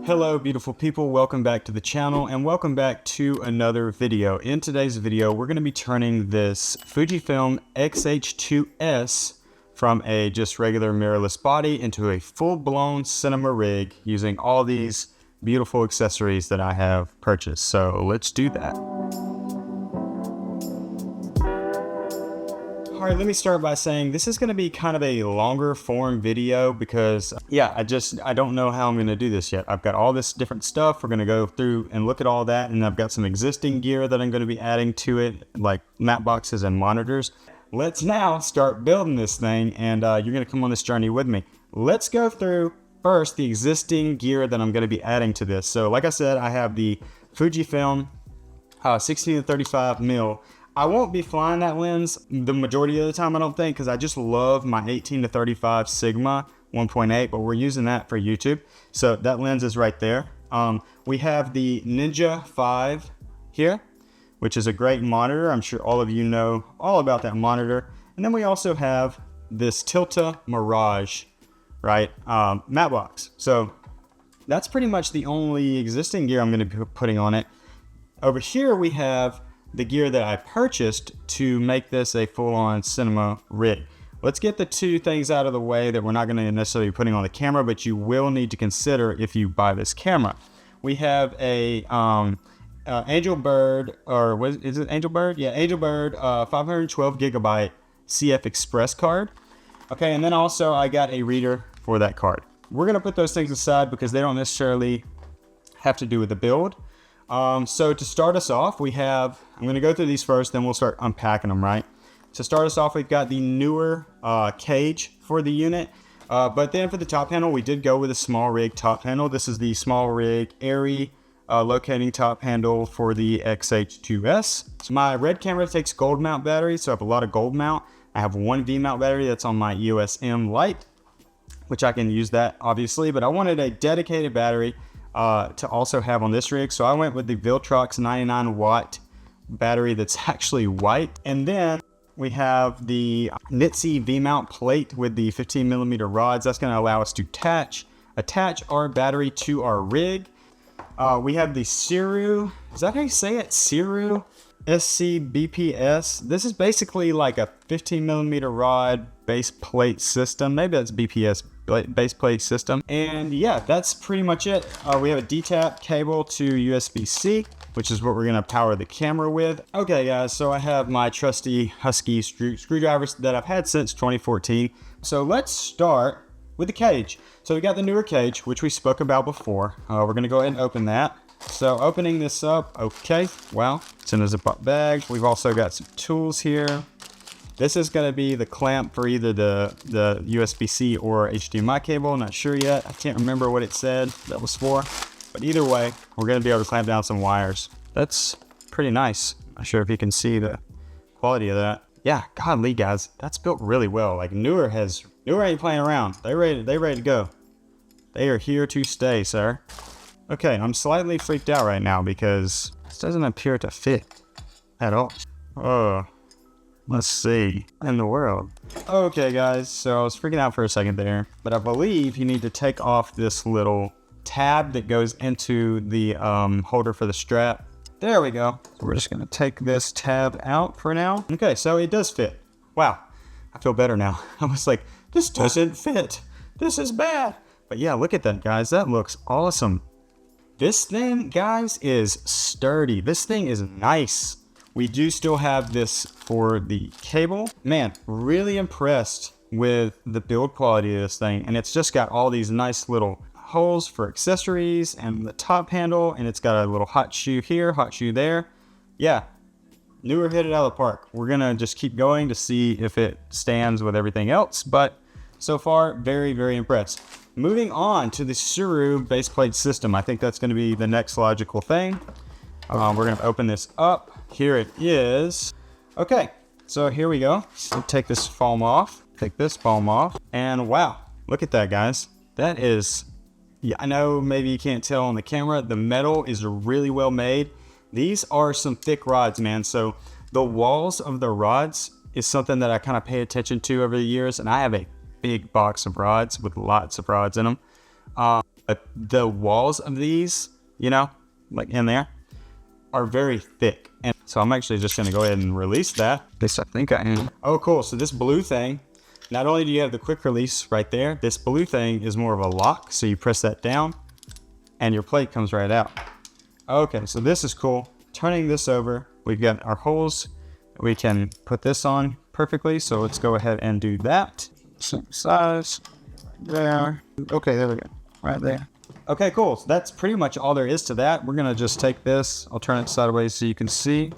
Hello beautiful people, welcome back to the channel and welcome back to another video. In today's video, we're going to be turning this Fujifilm X-H2S from a just regular mirrorless body into a full-blown cinema rig using all these beautiful accessories that I have purchased. So let's do that. All right, let me start by saying this is going to be kind of a longer form video because, yeah, I don't know how I'm going to do this yet. I've got all this different stuff. We're going to go through and look at all that, and I've got some existing gear that I'm going to be adding to it, like matte boxes and monitors. Let's now start building this thing, and you're going to come on this journey with me. Let's go through first the existing gear that I'm going to be adding to this. So, like I said, I have the Fujifilm 16-35mm. I won't be flying that lens the majority of the time, I don't think, because I just love my 18-35 Sigma 1.8, but we're using that for YouTube. So that lens is right there. We have the Ninja 5 here, which is a great monitor. I'm sure all of you know all about that monitor. And then we also have this Tilta Mirage, right, matte box. So that's pretty much the only existing gear I'm going to be putting on it. Over here we have the gear that I purchased to make this a full-on cinema rig. Let's get the two things out of the way that we're not going to necessarily be putting on the camera, but you will need to consider if you buy this camera. We have a Angel Bird, or is it Angel Bird? Yeah, Angel Bird 512 gigabyte CF Express card. Okay, and then also I got a reader for that card. We're going to put those things aside because they don't necessarily have to do with the build. So to start us off, I'm going to go through these first, then we'll start unpacking them, right? To start us off, we've got the newer cage for the unit. But then for the top panel, we did go with a small rig top handle. This is the small rig airy locating top handle for the X-H2S. So my red camera takes gold mount batteries, so I have a lot of gold mount. I have one V mount battery that's on my EOS M Lite, which I can use that obviously, but I wanted a dedicated battery to also have on this rig. So I went with the Viltrox 99 watt battery that's actually white. And then we have the Nitsi V-mount plate with the 15mm rods. That's going to allow us to attach our battery to our rig. We have the Siru, is that how you say it? Siru SC-BPS. This is basically like a 15mm rod base plate system. Maybe that's BPS base plate system. And yeah, that's pretty much it. We have a D-tap cable to USB-C, which is what we're gonna power the camera with. Okay guys, so I have my trusty Husky screwdrivers that I've had since 2014. So let's start with the cage. So we got the newer cage, which we spoke about before. We're gonna go ahead and open that. So opening this up, okay, well, it's in a zip-up bag. We've also got some tools here. This is going to be the clamp for either the USB-C or HDMI cable. Not sure yet. I can't remember what it said that was for. But either way, we're going to be able to clamp down some wires. That's pretty nice. Not sure if you can see the quality of that. Yeah, godly guys, that's built really well. Like Newer ain't playing around. They ready to go. They are here to stay, sir. Okay, I'm slightly freaked out right now because this doesn't appear to fit at all. Oh. Let's see. In the world. Okay, guys. So I was freaking out for a second there, but I believe you need to take off this little tab that goes into the holder for the strap. There we go. So we're just going to take this tab out for now. Okay, so it does fit. Wow. I feel better now. I was like, this doesn't fit. This is bad. But yeah, look at that, guys. That looks awesome. This thing, guys, is sturdy. This thing is nice. We do still have this for the cable. Man, really impressed with the build quality of this thing. And it's just got all these nice little holes for accessories and the top handle. And it's got a little hot shoe here, hot shoe there. Yeah, Newer hit it out of the park. We're gonna just keep going to see if it stands with everything else. But so far, very, very impressed. Moving on to the Siru baseplate system. I think that's gonna be the next logical thing. We're gonna open this up. Here it is. Okay, so here we go. So take this foam off, take this foam off, and wow, look at that, guys. That is, yeah, I know maybe you can't tell on the camera, the metal is really well made. These are some thick rods, man. So the walls of the rods is something that I kind of pay attention to over the years, and I have a big box of rods with lots of rods in them. But the walls of these, you know, like in there, are very thick. And so I'm actually just gonna go ahead and release that. At least I think I am. Oh, cool. So this blue thing, not only do you have the quick release right there, this blue thing is more of a lock. So you press that down and your plate comes right out. Okay, so this is cool. Turning this over, we've got our holes. We can put this on perfectly. So let's go ahead and do that. Same size, there. Okay, there we go, right there. Okay, cool. So that's pretty much all there is to that. We're gonna just take this, I'll turn it sideways so you can see.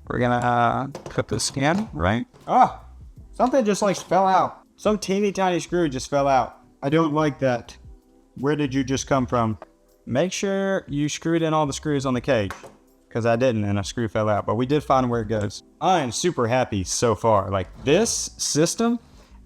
We're gonna put this in, right? Ah, something just like fell out. Some teeny tiny screw just fell out. I don't like that. Where did you just come from? Make sure you screwed in all the screws on the cage, because I didn't and a screw fell out, but we did find where it goes. I am super happy so far. Like this system,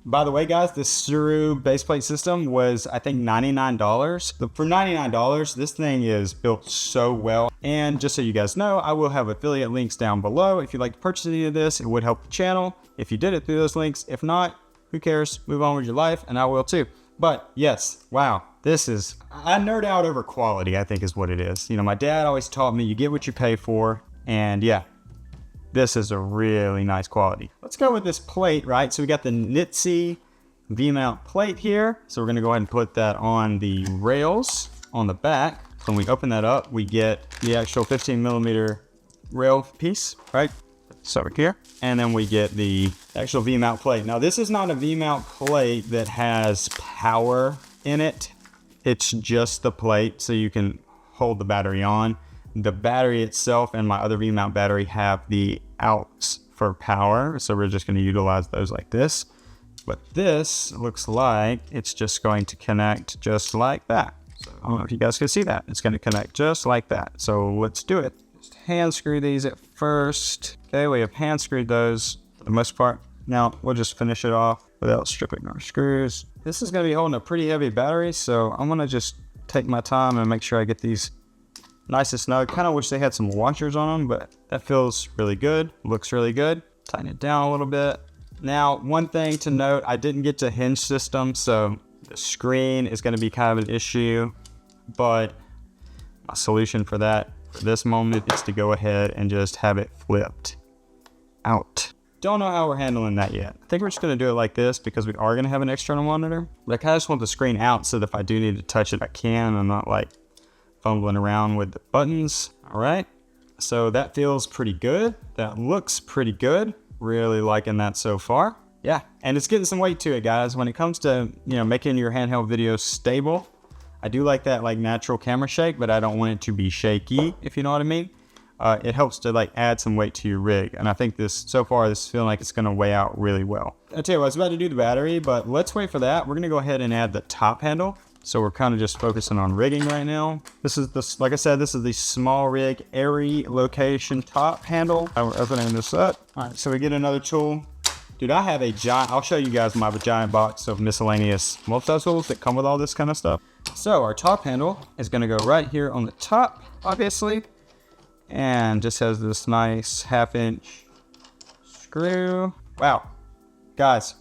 by the way, guys, this Suru baseplate system was, I think, $99. For $99, this thing is built so well. And just so you guys know, I will have affiliate links down below. If you'd like to purchase any of this, it would help the channel if you did it through those links. If not, who cares? Move on with your life, and I will too. But yes, wow, this is, I nerd out over quality, I think is what it is. You know, my dad always taught me you get what you pay for, and yeah. This is a really nice quality. Let's go with this plate, right? So we got the Nitsy V-mount plate here. So we're gonna go ahead and put that on the rails on the back. When we open that up, we get the actual 15mm rail piece, right? So over here. And then we get the actual V-mount plate. Now this is not a V-mount plate that has power in it. It's just the plate so you can hold the battery on. The battery itself and my other V-mount battery have the outs for power. So we're just going to utilize those like this. But this looks like it's just going to connect just like that. So I don't know if you guys can see that. It's going to connect just like that. So let's do it. Just hand screw these at first. Okay, we have hand screwed those for the most part. Now we'll just finish it off without stripping our screws. This is going to be holding a pretty heavy battery. So I'm going to just take my time and make sure I get these nice and snug. Kind of wish they had some washers on them, but that feels really good. Looks really good. Tighten it down a little bit. Now, one thing to note, I didn't get to hinge system, so the screen is going to be kind of an issue, but my solution for that for this moment is to go ahead and just have it flipped out. Don't know how we're handling that yet. I think we're just going to do it like this because we are going to have an external monitor, but I kind of just want the screen out so that if I do need to touch it, I can. I'm not like fumbling around with the buttons. All right, so that feels pretty good. That looks pretty good. Really liking that so far. Yeah, and it's getting some weight to it, guys. When it comes to, you know, making your handheld videos stable, I do like that like natural camera shake, but I don't want it to be shaky, if you know what I mean. It helps to like add some weight to your rig, and I think this so far this is feeling like it's going to weigh out really well. I tell you what, I was about to do the battery, but let's wait for that. We're going to go ahead and add the top handle. So we're kind of just focusing on rigging right now. This is the, like I said, this is the small rig airy location top handle. We're opening this up. All right, so we get another tool. Dude, I have a giant, I'll show you guys my giant box of miscellaneous multi-tools that come with all this kind of stuff. So our top handle is gonna go right here on the top, obviously, and just has this nice 1/2" screw. Wow, guys,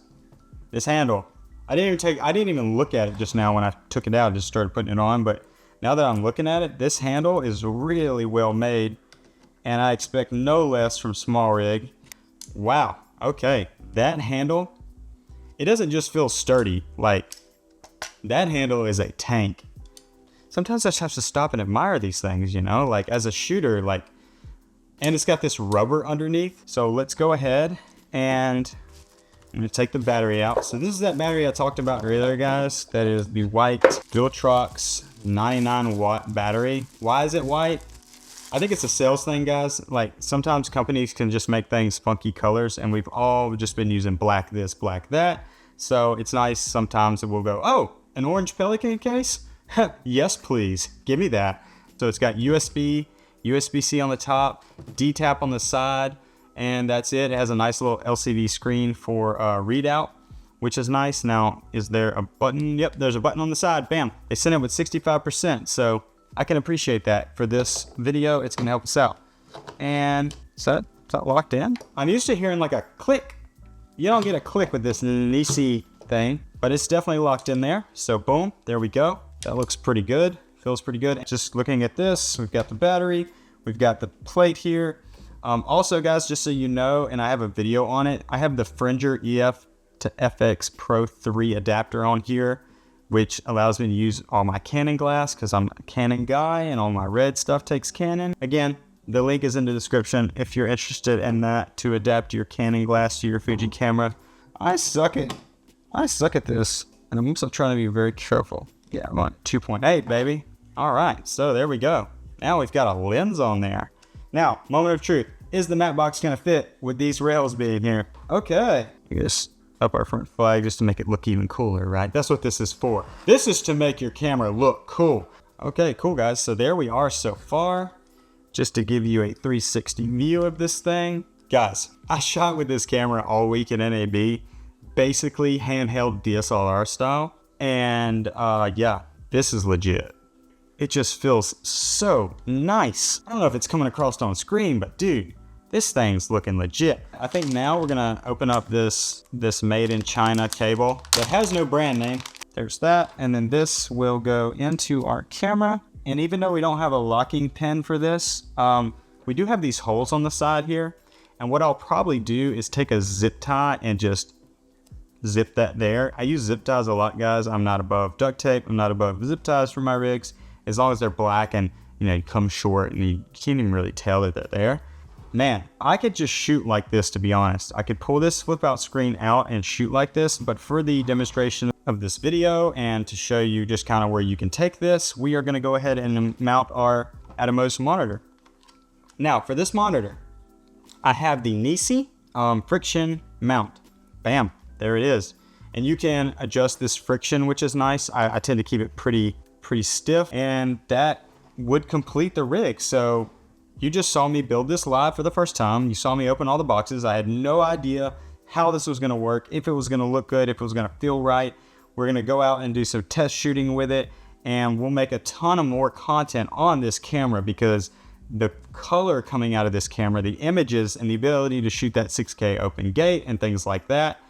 this handle, I didn't even look at it just now when I took it out, I just started putting it on, but now that I'm looking at it, this handle is really well made, and I expect no less from Small Rig. Wow, okay, that handle, it doesn't just feel sturdy, like, that handle is a tank. Sometimes I just have to stop and admire these things, you know, like as a shooter, like, and it's got this rubber underneath. So let's go ahead and I'm gonna take the battery out. So this is that battery I talked about earlier, guys. That is the white Viltrox 99-watt battery. Why is it white? I think it's a sales thing, guys. Like sometimes companies can just make things funky colors, and we've all just been using black this, black that. So it's nice sometimes that we'll go, oh, an orange Pelican case? Yes, please, give me that. So it's got USB, USB-C on the top, D-tap on the side, and that's it. It has a nice little LCD screen for readout, which is nice. Now, is there a button? Yep, there's a button on the side. Bam, they sent it with 65%, so I can appreciate that. For this video, it's gonna help us out. And is that locked in? I'm used to hearing like a click. You don't get a click with this Nisi thing. but it's definitely locked in there. So boom, there we go. That looks pretty good. Feels pretty good. Just looking at this, we've got the battery, we've got the plate here. Also guys, just so you know, and I have a video on it, I have the Fringer EF to FX Pro 3 adapter on here, which allows me to use all my Canon glass because I'm a Canon guy and all my red stuff takes Canon. Again, the link is in the description if you're interested in that to adapt your Canon glass to your Fuji camera. I suck at this, and I'm also trying to be very careful. Yeah, I'm on 2.8, baby. All right, so there we go. Now we've got a lens on there. Now, moment of truth. Is the matte box gonna fit with these rails being here? Okay. Just up our front flag just to make it look even cooler, right? That's what this is for. This is to make your camera look cool. Okay, cool guys. So there we are so far. Just to give you a 360 view of this thing. Guys, I shot with this camera all week at NAB, basically handheld DSLR style. And yeah, this is legit. It just feels so nice. I don't know if it's coming across on screen, but dude, this thing's looking legit. I think now we're gonna open up this made in China cable that has no brand name. There's that, and then this will go into our camera. And even though we don't have a locking pin for this, we do have these holes on the side here. And what I'll probably do is take a zip tie and just zip that there. I use zip ties a lot, guys. I'm not above duct tape. I'm not above zip ties for my rigs. As long as they're black and you come short and you can't even really tell that they're there. Man, I could just shoot like this, to be honest. I could pull this flip out screen out and shoot like this, but for the demonstration of this video and to show you just kind of where you can take this, we are gonna go ahead and mount our Atomos monitor. Now, for this monitor, I have the Nisi friction mount. Bam, there it is. And you can adjust this friction, which is nice. I tend to keep it pretty stiff, and that would complete the rig. So you just saw me build this live for the first time. You saw me open all the boxes. I had no idea how this was gonna work, if it was gonna look good, if it was gonna feel right. We're gonna go out and do some test shooting with it, and we'll make a ton of more content on this camera because the color coming out of this camera, the images and the ability to shoot that 6K open gate and things like that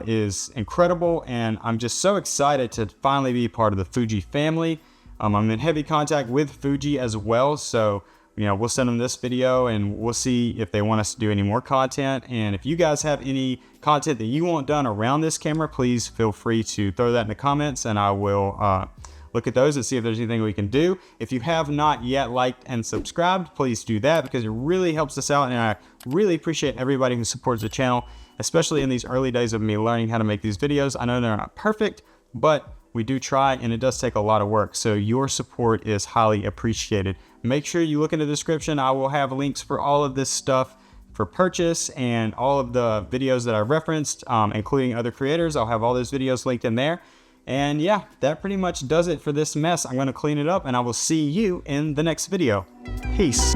is incredible. And I'm just so excited to finally be part of the Fuji family. I'm in heavy contact with Fuji as well. So we'll send them this video and we'll see if they want us to do any more content. And if you guys have any content that you want done around this camera, please feel free to throw that in the comments and I will look at those and see if there's anything we can do. If you have not yet liked and subscribed, please do that because it really helps us out. And I really appreciate everybody who supports the channel, especially in these early days of me learning how to make these videos. I know they're not perfect, but we do try and it does take a lot of work. So your support is highly appreciated. Make sure you look in the description. I will have links for all of this stuff for purchase and all of the videos that I referenced, including other creators. I'll have all those videos linked in there. And yeah, that pretty much does it for this mess. I'm gonna clean it up and I will see you in the next video. Peace.